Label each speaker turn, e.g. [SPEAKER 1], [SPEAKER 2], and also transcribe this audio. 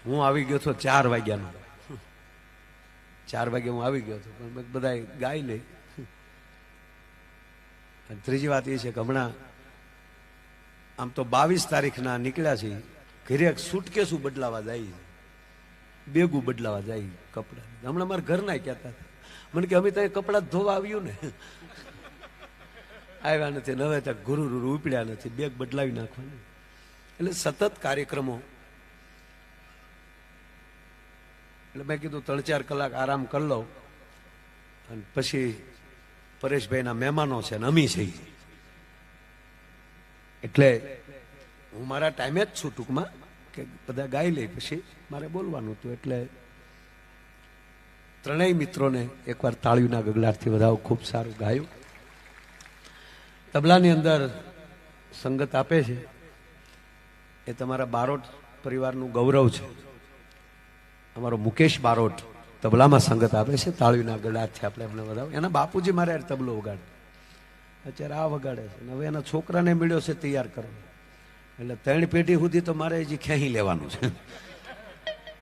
[SPEAKER 1] હું આવી ગયો હતો 4 વાગ્યાનો. 4 વાગે હું આવી ગયો હતો, પણ બધા ગાઈ લે. અને ત્રીજી વાત એ છે કે હમણાં આમ તો 22 તારીખના નીકળ્યા છે, ઘરે સુટકેસું બદલાવા જાય, બેગું બદલાવા જાય કપડા. હમણાં મારા ઘરના કહેતા હતા મને કે અમે ત્યાં કપડાં ધોવા આવ્યું ને, આવ્યા નથી ને હવે ત્યાં ગુરુ ઉપડ્યા નથી, બેગ બદલાવી નાખવાનું. એટલે સતત કાર્યક્રમો. એટલે મેં કીધું 3-4 કલાક આરામ કરી લઉં અને પછી પરેશભાઈના મહેમાનો છે ને અમી છે, એટલે હું મારા ટાઈમે જ છું ટૂંકમાં, કે બધા ગાઈ લે પછી મારે બોલવાનું હતું. એટલે ત્રણેય મિત્રોને એકવાર તાળીના ગગડાટથી વધાવો. ખૂબ સારું ગાયું. તબલાની અંદર સંગત આપે છે એ તમારા બારોટ પરિવારનું ગૌરવ છે. અમારો મુકેશ બારોટ તબલામાં સંગત આપે છે. તાળીના ગગડાટથી આપણે એમને વધાવો. એના બાપુજી મારે તબલો વગાડે, અત્યારે આ વગાડે છે. હવે એના છોકરાને મળ્યો છે તૈયાર કરવો, એટલે 3 પેઢી સુધી તો મારે હજી ખેંચી લેવાનું છે.